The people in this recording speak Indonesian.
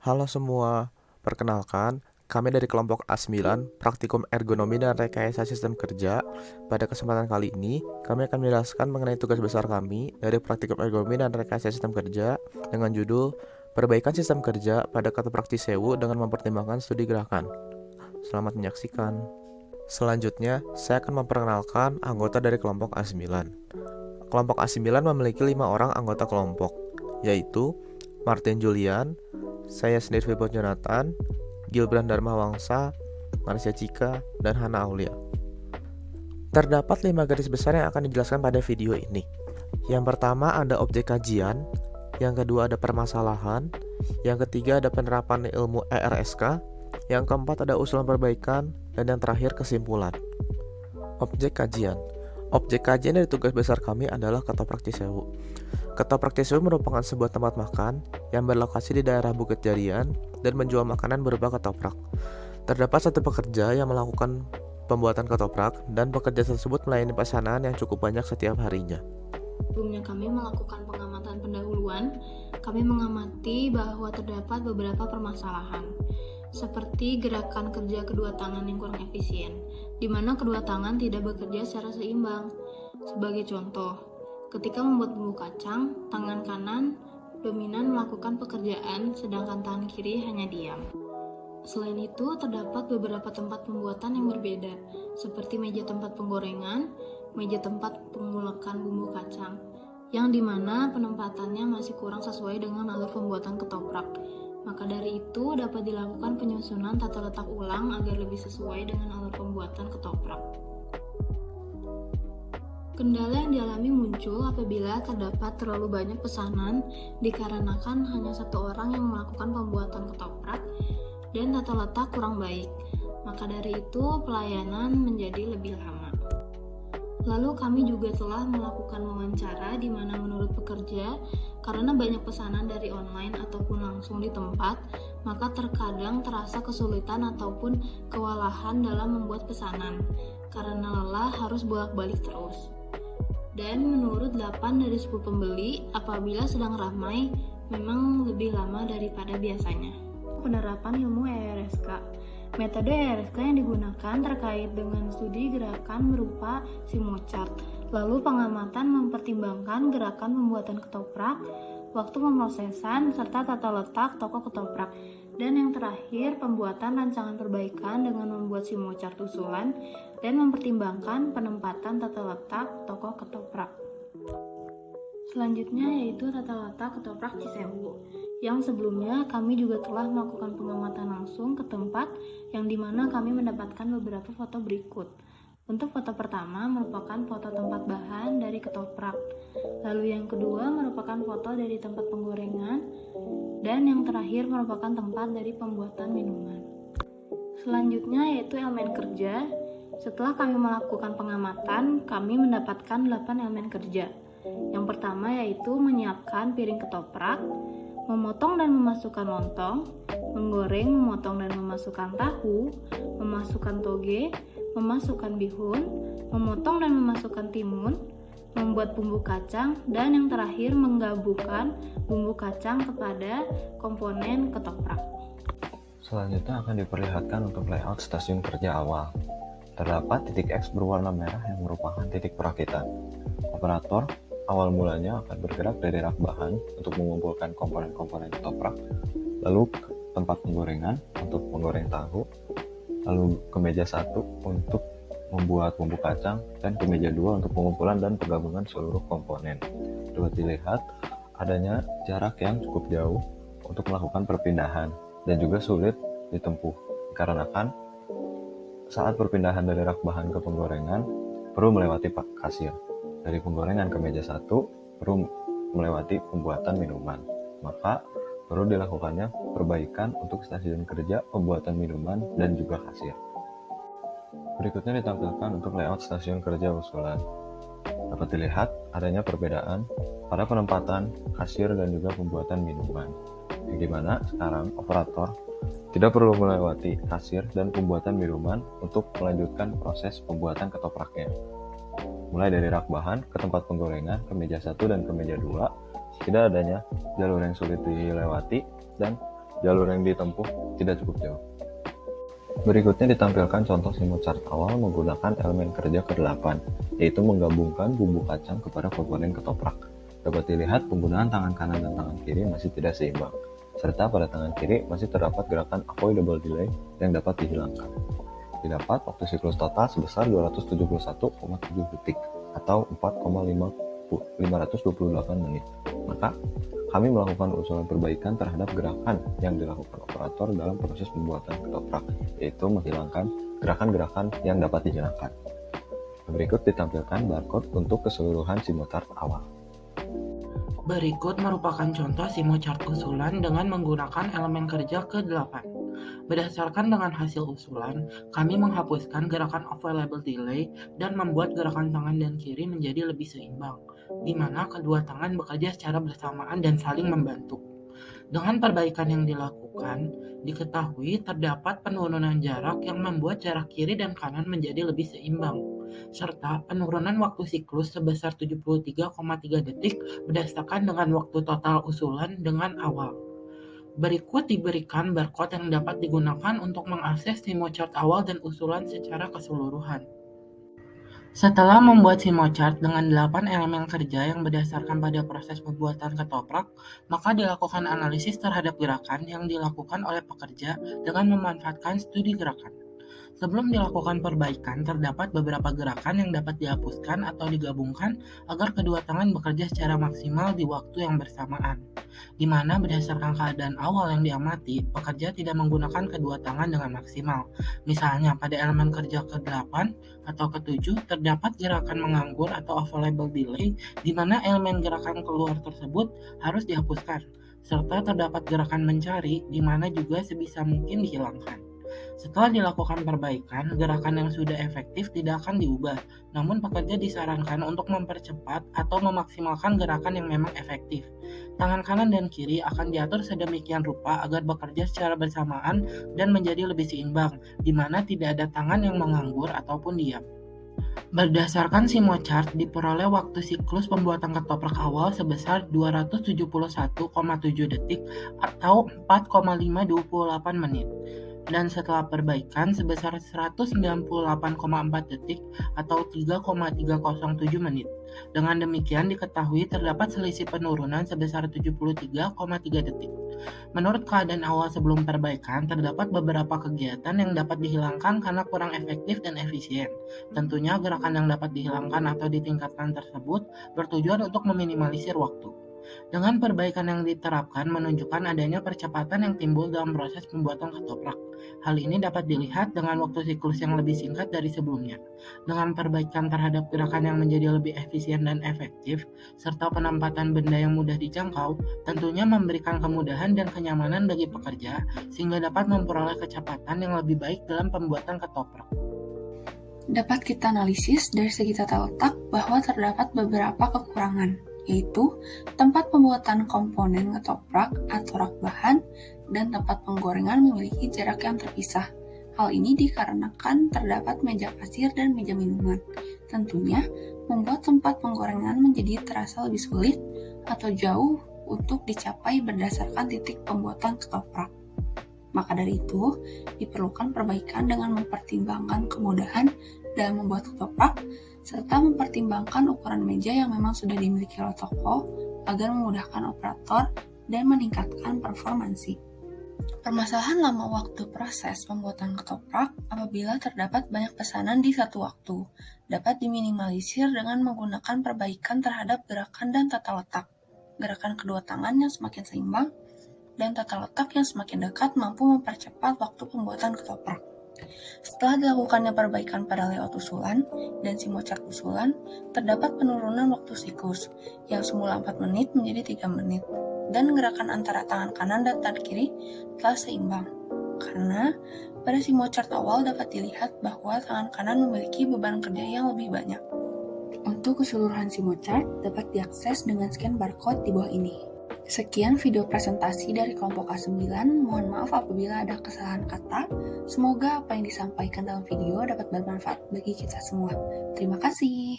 Halo semua, perkenalkan, kami dari kelompok A9, Praktikum Ergonomi dan Rekayasa Sistem Kerja. Pada kesempatan kali ini, kami akan menjelaskan mengenai tugas besar kami dari Praktikum Ergonomi dan Rekayasa Sistem Kerja dengan judul Perbaikan Sistem Kerja pada Ketoprak Cisewu dengan mempertimbangkan studi gerakan. Selamat menyaksikan. Selanjutnya, saya akan memperkenalkan anggota dari kelompok A9. Kelompok A9 memiliki 5 orang anggota kelompok, yaitu Martin Julian, saya sendiri Vibot Jonathan, Gilbran Dharma Wangsa, Marsha Cika, dan Hana Aulia. Terdapat 5 garis besar yang akan dijelaskan pada video ini. Yang pertama ada objek kajian, yang kedua ada permasalahan, yang ketiga ada penerapan ilmu ERSK, yang keempat ada usulan perbaikan, dan yang terakhir kesimpulan. Objek kajian. Objek kajian dari tugas besar kami adalah Ketoprak Cisewu. Ketoprak Cisewu merupakan sebuah tempat makan yang berlokasi di daerah Bukit Jarian dan menjual makanan berupa ketoprak. Terdapat satu pekerja yang melakukan pembuatan ketoprak dan pekerja tersebut melayani pesanan yang cukup banyak setiap harinya. Sebelumnya kami melakukan pengamatan pendahuluan, kami mengamati bahwa terdapat beberapa permasalahan, seperti gerakan kerja kedua tangan yang kurang efisien, di mana kedua tangan tidak bekerja secara seimbang. Sebagai contoh, ketika membuat bumbu kacang, tangan kanan dominan melakukan pekerjaan, sedangkan tangan kiri hanya diam. Selain itu, terdapat beberapa tempat pembuatan yang berbeda, seperti meja tempat penggorengan, meja tempat pengulekan bumbu kacang, yang dimana penempatannya masih kurang sesuai dengan alur pembuatan ketoprak. Maka dari itu, dapat dilakukan penyusunan tata letak ulang agar lebih sesuai dengan alur pembuatan ketoprak. Kendala yang dialami muncul apabila terdapat terlalu banyak pesanan dikarenakan hanya satu orang yang melakukan pembuatan ketoprak dan tata letak kurang baik. Maka dari itu pelayanan menjadi lebih lama. Lalu kami juga telah melakukan wawancara di mana menurut pekerja, karena banyak pesanan dari online ataupun langsung di tempat, maka terkadang terasa kesulitan ataupun kewalahan dalam membuat pesanan karena lelah harus bolak-balik terus. Dan menurut 8 dari 10 pembeli, apabila sedang ramai, memang lebih lama daripada biasanya. Penerapan ilmu ERSK. Metode ERSK yang digunakan terkait dengan studi gerakan berupa simochart, lalu pengamatan mempertimbangkan gerakan pembuatan ketoprak, waktu pemrosesan, serta tata letak toko ketoprak, dan yang terakhir pembuatan rancangan perbaikan dengan membuat simochart usulan dan mempertimbangkan penempatan tata letak toko ketoprak. Selanjutnya yaitu tata letak ketoprak Cisewu, yang sebelumnya kami juga telah melakukan pengamatan langsung ke tempat yang dimana kami mendapatkan beberapa foto berikut. Untuk foto pertama merupakan foto tempat bahan dari ketoprak, lalu yang kedua merupakan foto dari tempat penggorengan, dan yang terakhir merupakan tempat dari pembuatan minuman. Selanjutnya yaitu elemen kerja. Setelah kami melakukan pengamatan, kami mendapatkan 8 elemen kerja. Yang pertama yaitu menyiapkan piring ketoprak, memotong dan memasukkan lontong, menggoreng, memotong dan memasukkan tahu, memasukkan toge, memasukkan bihun, memotong dan memasukkan timun, membuat bumbu kacang, dan yang terakhir menggabungkan bumbu kacang kepada komponen ketoprak. Selanjutnya akan diperlihatkan untuk layout stasiun kerja awal. Terdapat titik X berwarna merah yang merupakan titik perakitan. Operator awal mulanya akan bergerak dari rak bahan untuk mengumpulkan komponen-komponen ketoprak, lalu ke tempat penggorengan untuk menggoreng tahu, lalu ke meja 1 untuk membuat bumbu kacang, dan ke meja 2 untuk pengumpulan dan penggabungan seluruh komponen. Dapat dilihat adanya jarak yang cukup jauh untuk melakukan perpindahan dan juga sulit ditempuh dikarenakan saat perpindahan dari rak bahan ke penggorengan perlu melewati kasir. Dari penggorengan ke meja 1 perlu melewati pembuatan minuman. Maka perlu dilakukannya perbaikan untuk stasiun kerja, pembuatan minuman, dan juga kasir. Berikutnya ditampilkan untuk layout stasiun kerja usulan. Dapat dilihat adanya perbedaan pada penempatan kasir dan juga pembuatan minuman. Yang dimana sekarang operator tidak perlu melewati kasir dan pembuatan minuman untuk melanjutkan proses pembuatan ketopraknya. Mulai dari rak bahan ke tempat penggorengan, ke meja 1 dan ke meja 2, tidak adanya jalur yang sulit dilewati dan jalur yang ditempuh tidak cukup jauh. Berikutnya ditampilkan contoh Simo chart awal menggunakan elemen kerja ke-8, yaitu menggabungkan bumbu kacang kepada komponen ketoprak. Dapat dilihat penggunaan tangan kanan dan tangan kiri masih tidak seimbang, serta pada tangan kiri masih terdapat gerakan avoidable delay yang dapat dihilangkan. Didapat waktu siklus total sebesar 271,7 detik atau 4,528 menit. Maka, kami melakukan usulan perbaikan terhadap gerakan yang dilakukan operator dalam proses pembuatan ketoprak, yaitu menghilangkan gerakan-gerakan yang dapat dihilangkan. Berikut ditampilkan barcode untuk keseluruhan Simo chart awal. Berikut merupakan contoh Simo chart usulan dengan menggunakan elemen kerja ke-8. Berdasarkan dengan hasil usulan, kami menghapuskan gerakan available delay dan membuat gerakan tangan dan kiri menjadi lebih seimbang, di mana kedua tangan bekerja secara bersamaan dan saling membantu. Dengan perbaikan yang dilakukan, diketahui terdapat penurunan jarak yang membuat jarak kiri dan kanan menjadi lebih seimbang, serta penurunan waktu siklus sebesar 73,3 detik berdasarkan dengan waktu total usulan dengan awal. Berikut diberikan barcode yang dapat digunakan untuk mengakses Simo chart awal dan usulan secara keseluruhan. Setelah membuat Simo chart dengan 8 elemen kerja yang berdasarkan pada proses pembuatan ketoprak, maka dilakukan analisis terhadap gerakan yang dilakukan oleh pekerja dengan memanfaatkan studi gerakan. Sebelum dilakukan perbaikan, terdapat beberapa gerakan yang dapat dihapuskan atau digabungkan agar kedua tangan bekerja secara maksimal di waktu yang bersamaan, di mana berdasarkan keadaan awal yang diamati, pekerja tidak menggunakan kedua tangan dengan maksimal. Misalnya, pada elemen kerja ke-8 atau ke-7, terdapat gerakan menganggur atau available delay, di mana elemen gerakan keluar tersebut harus dihapuskan, serta terdapat gerakan mencari, di mana juga sebisa mungkin dihilangkan. Setelah dilakukan perbaikan, gerakan yang sudah efektif tidak akan diubah, namun pekerja disarankan untuk mempercepat atau memaksimalkan gerakan yang memang efektif. Tangan kanan dan kiri akan diatur sedemikian rupa agar bekerja secara bersamaan dan menjadi lebih seimbang, di mana tidak ada tangan yang menganggur ataupun diam. Berdasarkan Simo chart, diperoleh waktu siklus pembuatan ketoprak awal sebesar 271,7 detik atau 4,528 menit. Dan setelah perbaikan sebesar 198,4 detik atau 3,307 menit. Dengan demikian diketahui terdapat selisih penurunan sebesar 73,3 detik. Menurut keadaan awal sebelum perbaikan, terdapat beberapa kegiatan yang dapat dihilangkan karena kurang efektif dan efisien. Tentunya gerakan yang dapat dihilangkan atau ditingkatkan tersebut bertujuan untuk meminimalisir waktu. Dengan perbaikan yang diterapkan menunjukkan adanya percepatan yang timbul dalam proses pembuatan ketoprak. Hal ini dapat dilihat dengan waktu siklus yang lebih singkat dari sebelumnya. Dengan perbaikan terhadap gerakan yang menjadi lebih efisien dan efektif, serta penempatan benda yang mudah dijangkau, tentunya memberikan kemudahan dan kenyamanan bagi pekerja, sehingga dapat memperoleh kecepatan yang lebih baik dalam pembuatan ketoprak. Dapat kita analisis dari segi tata letak bahwa terdapat beberapa kekurangan, yaitu tempat pembuatan komponen ketoprak atau rak bahan dan tempat penggorengan memiliki jarak yang terpisah. Hal ini dikarenakan terdapat meja pasir dan meja minuman. Tentunya membuat tempat penggorengan menjadi terasa lebih sulit atau jauh untuk dicapai berdasarkan titik pembuatan ketoprak. Maka dari itu, diperlukan perbaikan dengan mempertimbangkan kemudahan dalam membuat ketoprak, serta mempertimbangkan ukuran meja yang memang sudah dimiliki oleh toko agar memudahkan operator dan meningkatkan performansi. Permasalahan lama waktu proses pembuatan ketoprak apabila terdapat banyak pesanan di satu waktu dapat diminimalisir dengan menggunakan perbaikan terhadap gerakan dan tata letak. Gerakan kedua tangan yang semakin seimbang dan tata letak yang semakin dekat mampu mempercepat waktu pembuatan ketoprak. Setelah dilakukannya perbaikan pada layout usulan dan Simo chart usulan, terdapat penurunan waktu siklus yang semula 4 menit menjadi 3 menit, dan gerakan antara tangan kanan dan tangan kiri telah seimbang. Karena pada Simo chart awal dapat dilihat bahwa tangan kanan memiliki beban kerja yang lebih banyak. Untuk keseluruhan Simo chart dapat diakses dengan scan barcode di bawah ini. Sekian video presentasi dari kelompok A9, mohon maaf apabila ada kesalahan kata. Semoga apa yang disampaikan dalam video dapat bermanfaat bagi kita semua. Terima kasih.